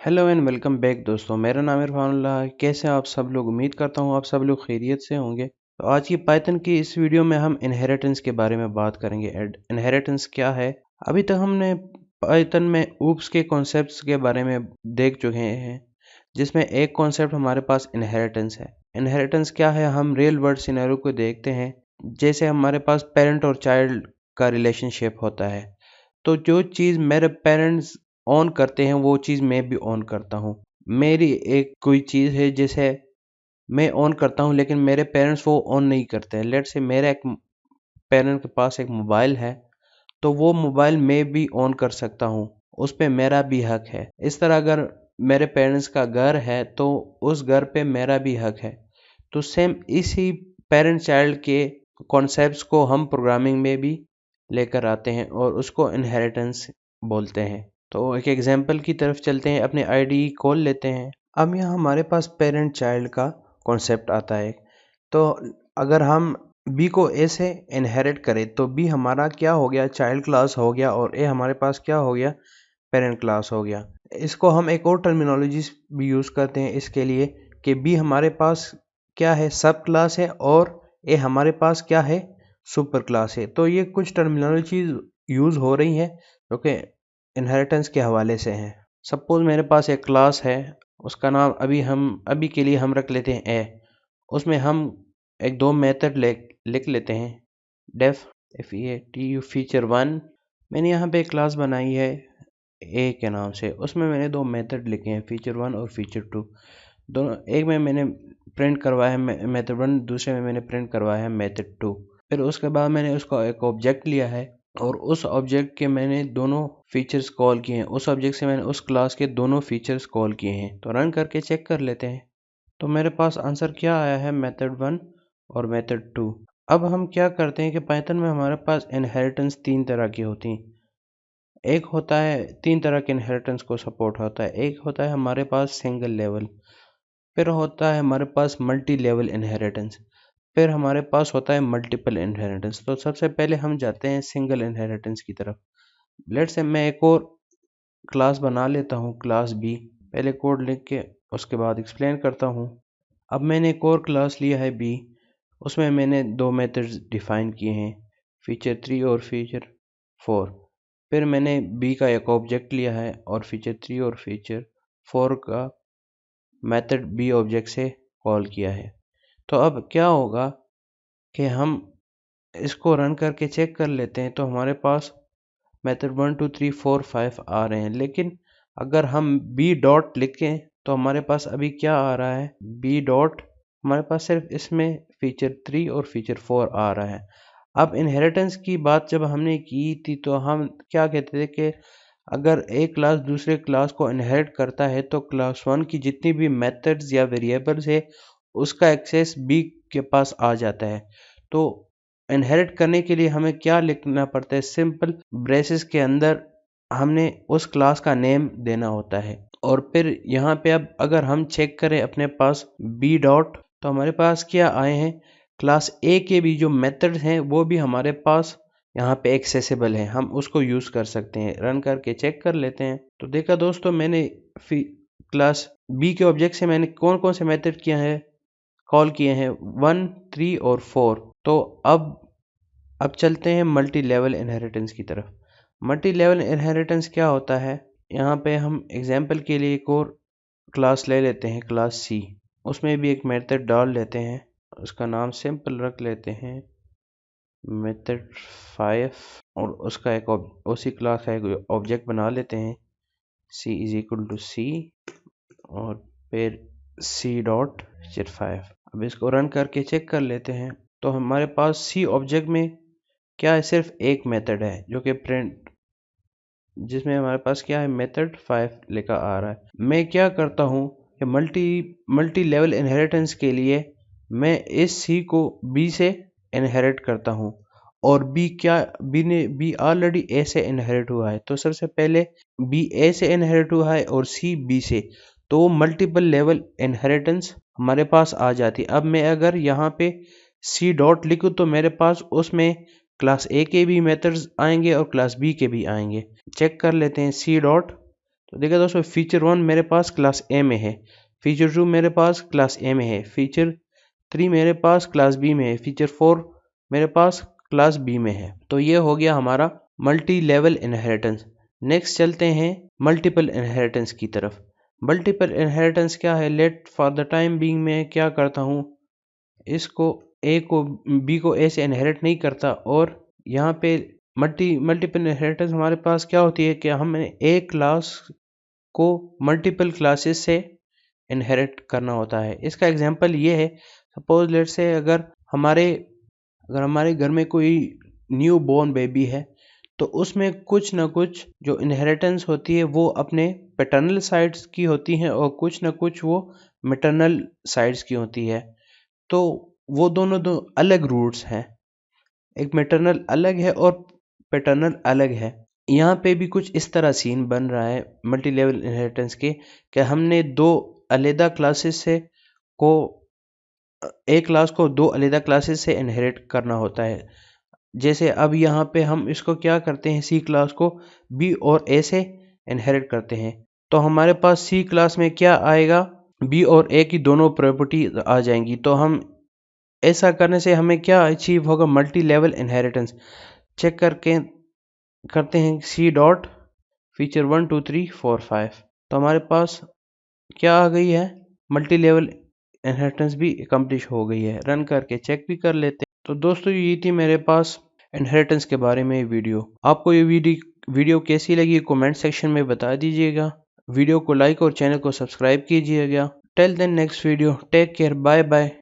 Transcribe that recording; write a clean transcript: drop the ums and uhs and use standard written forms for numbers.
Hello and welcome back दोस्तों। मेरा नाम इरफानुल्लाह है। कैसे हैं आप सब लोग? उम्मीद करता हूँ आप सब लोग खैरियत से होंगे। तो आज की पाइथन की इस वीडियो में हम इनहेरिटेंस के बारे में बात करेंगे। इनहेरिटेंस क्या है? अभी तक हमने पाइथन में ऊप्स के कॉन्सेप्ट्स के बारे में देख चुके हैं, जिसमें एक कॉन्सेप्ट हमारे पास इनहेरिटेंस है। इनहेरिटेंस क्या है? हम रियल वर्ल्ड सिनेरियो को देखते हैं, जैसे हमारे पास पेरेंट और चाइल्ड का रिलेशनशिप होता है। तो जो चीज़ मेरे पेरेंट्स ऑन करते हैं वो चीज़ मैं भी ऑन करता हूँ। मेरी एक कोई चीज़ है जैसे मैं ऑन करता हूँ लेकिन मेरे पेरेंट्स वो ऑन नहीं करते हैं। लेट्स से मेरा एक पेरेंट के पास एक मोबाइल है, तो वो मोबाइल मैं भी ऑन कर सकता हूँ, उस पे मेरा भी हक है। इस तरह अगर मेरे पेरेंट्स का घर है तो उस घर पे मेरा भी हक है। तो सेम इसी पेरेंट चाइल्ड के कॉन्सेप्ट्स को हम प्रोग्रामिंग में भी लेकर आते हैं और उसको इनहेरिटेंस बोलते हैं। तो एक एग्जांपल की तरफ चलते हैं, अपने आईडी खोल लेते हैं। अब यहाँ हमारे पास पेरेंट चाइल्ड का कॉन्सेप्ट आता है। तो अगर हम बी को ए से इनहेरिट करें तो बी हमारा क्या हो गया? चाइल्ड क्लास हो गया, और ए हमारे पास क्या हो गया? पेरेंट क्लास हो गया। इसको हम एक और टर्मिनोलॉजी भी यूज़ करते हैं इसके लिए कि बी हमारे पास क्या है? सब क्लास है, और ए हमारे पास क्या है? सुपर क्लास है। तो ये कुछ टर्मिनोलॉजीज यूज़ हो रही हैं जो कि इनहेरिटेंस के हवाले से हैं। सपोज मेरे पास एक क्लास है, उसका नाम अभी के लिए हम रख लेते हैं ए। उसमें हम एक दो मेथड लिख लेते हैं, def F E A T U feature 1। मैंने यहाँ पे एक क्लास बनाई है ए के नाम से। उसमें मैंने दो मेथड लिखे हैं, फीचर 1 और फीचर 2। दोनों एक में मैंने प्रिंट करवाया है मेथड 1, दूसरे में मैंने प्रिंट करवाया है मेथड 2। फिर उसके बाद मैंने उसका एक ऑब्जेक्ट लिया है और उस ऑब्जेक्ट के मैंने दोनों फीचर्स कॉल किए हैं। उस ऑब्जेक्ट से मैंने उस क्लास के दोनों फीचर्स कॉल किए हैं। तो रन करके चेक कर लेते हैं। तो मेरे पास आंसर क्या आया है? मेथड 1 और मेथड 2। अब हम क्या करते हैं कि पाइथन में हमारे पास इनहेरिटेंस तीन तरह की होती हैं। एक होता है, तीन तरह के इनहेरिटेंस को सपोर्ट होता है। एक होता है हमारे पास सिंगल लेवल, फिर होता है हमारे पास मल्टी लेवल इनहेरिटेंस, फिर हमारे पास होता है मल्टीपल इनहेरिटेंस। तो सबसे पहले हम जाते हैं सिंगल इनहेरिटेंस की तरफ। लेट्स से मैं एक और क्लास बना लेता हूँ, क्लास बी। पहले कोड लिख के उसके बाद एक्सप्लेन करता हूँ। अब मैंने एक और क्लास लिया है बी, उसमें मैंने दो मेथड्स डिफाइन किए हैं, फीचर 3 और फीचर 4। फिर मैंने बी का एक ऑब्जेक्ट लिया है और फीचर 3 और फीचर 4 का मेथड बी ऑब्जेक्ट से कॉल किया है। तो अब क्या होगा कि हम इसको रन करके चेक कर लेते हैं। तो हमारे पास मेथड 1 2 3 4 5 आ रहे हैं, लेकिन अगर हम बी डॉट लिखें तो हमारे पास अभी क्या आ रहा है? बी डॉट हमारे पास सिर्फ इसमें फीचर 3 और फीचर 4 आ रहा है। अब इनहेरिटेंस की बात जब हमने की थी तो हम क्या कहते थे कि अगर एक क्लास दूसरे क्लास को इनहेरिट करता है तो क्लास 1 की जितनी भी मेथड्स या वेरिएबल्स है उसका एक्सेस बी के पास आ जाता है। तो इनहेरिट करने के लिए हमें क्या लिखना पड़ता है? सिंपल ब्रेसेस के अंदर हमने उस क्लास का नेम देना होता है। और फिर यहाँ पे अब अगर हम चेक करें अपने पास बी डॉट, तो हमारे पास क्या आए हैं? क्लास ए के भी जो मेथड्स हैं वो भी हमारे पास यहाँ पे एक्सेसिबल है, हम उसको यूज़ कर सकते हैं। रन करके चेक कर लेते हैं। तो देखा दोस्तों, मैंने क्लास बी के ऑब्जेक्ट से मैंने कौन कौन से मेथड किया है, कॉल किए हैं? 1 3 और 4। तो अब चलते हैं मल्टी लेवल इनहेरिटेंस की तरफ। मल्टी लेवल इनहेरिटेंस क्या होता है? यहाँ पे हम एग्जांपल के लिए एक और क्लास ले लेते हैं, क्लास सी। उसमें भी एक मेथड डाल लेते हैं, उसका नाम सिंपल रख लेते हैं मेथड 5, और उसका एक उसी क्लास का एक ऑब्जेक्ट बना लेते हैं, सी इज इक्वल टू सी और फिर सी डॉट फीचर 5। अब इसको रन करके चेक कर लेते हैं। तो हमारे पास सी ऑब्जेक्ट में क्या है? सिर्फ एक मेथड है जो कि प्रिंट, जिसमें हमारे पास क्या है? मेथड 5 लिखा आ रहा है। मैं क्या करता हूँ कि मल्टी लेवल इनहेरिटेंस के लिए मैं इस सी को बी से इनहेरिट करता हूँ, और बी ऑलरेडी ए से इनहेरिट हुआ है। तो सबसे पहले बी ए से इनहेरिट हुआ है और सी बी से, तो मल्टीपल लेवल इनहेरिटेंस हमारे पास आ जाती है। अब मैं अगर यहाँ पे सी डॉट लिखूँ तो मेरे पास उसमें क्लास ए के भी मेथड्स आएंगे और क्लास बी के भी आएंगे। चेक कर लेते हैं सी डॉट। तो देखिए दोस्तों, फीचर 1 मेरे पास क्लास ए में है, फीचर 2 मेरे पास क्लास ए में है, फीचर 3 मेरे पास क्लास बी में है, फीचर 4 मेरे पास क्लास बी में है। तो ये हो गया हमारा मल्टी लेवल इनहेरिटेंस। नेक्स्ट चलते हैं मल्टीपल इनहेरिटेंस की तरफ। मल्टीपल इनहेरिटेंस क्या है? Let for the time being मैं क्या करता हूँ, इसको ए को बी को ए से इनहेरिट नहीं करता, और यहाँ पे मल्टीपल इनहेरिटेंस हमारे पास क्या होती है कि हमें एक क्लास को मल्टीपल क्लासेस से इनहेरिट करना होता है। इसका एग्जांपल ये है, सपोज लेट से अगर हमारे घर में कोई न्यू बॉर्न बेबी है, तो उसमें कुछ ना कुछ जो इनहेरिटेंस होती है वो अपने पैटर्नल साइड्स की होती है और कुछ ना कुछ वो मैटरनल साइड्स की होती है। तो वो दोनों दो अलग रूट्स हैं, एक मैटरनल अलग है और पैटर्नल अलग है। यहाँ पे भी कुछ इस तरह सीन बन रहा है मल्टी लेवल इनहेरिटेंस के, कि हमने दो अलग क्लासेस से को एक क्लास को दो अलग क्लासेस से इनहेरिट करना होता है। जैसे अब यहाँ पे हम इसको क्या करते हैं, सी क्लास को बी और ए से इनहेरिट करते हैं, तो हमारे पास सी क्लास में क्या आएगा, बी और ए की दोनों प्रॉपर्टी आ जाएंगी। तो हम ऐसा करने से हमें क्या अचीव होगा, मल्टी लेवल इनहेरिटेंस। चेक करके करते हैं सी डॉट फीचर 1 2 3 4 5, तो हमारे पास क्या आ गई है, मल्टी लेवल इनहेरिटेंस भी अकम्प्लिश हो गई है। रन करके चेक भी कर लेते हैं। तो दोस्तों, ये थी मेरे पास इनहेरिटेंस के बारे में वीडियो। आपको ये वीडियो कैसी लगी कमेंट सेक्शन में बता दीजिएगा। वीडियो को लाइक और चैनल को सब्सक्राइब कीजिएगा। Till then next video, take care, bye bye.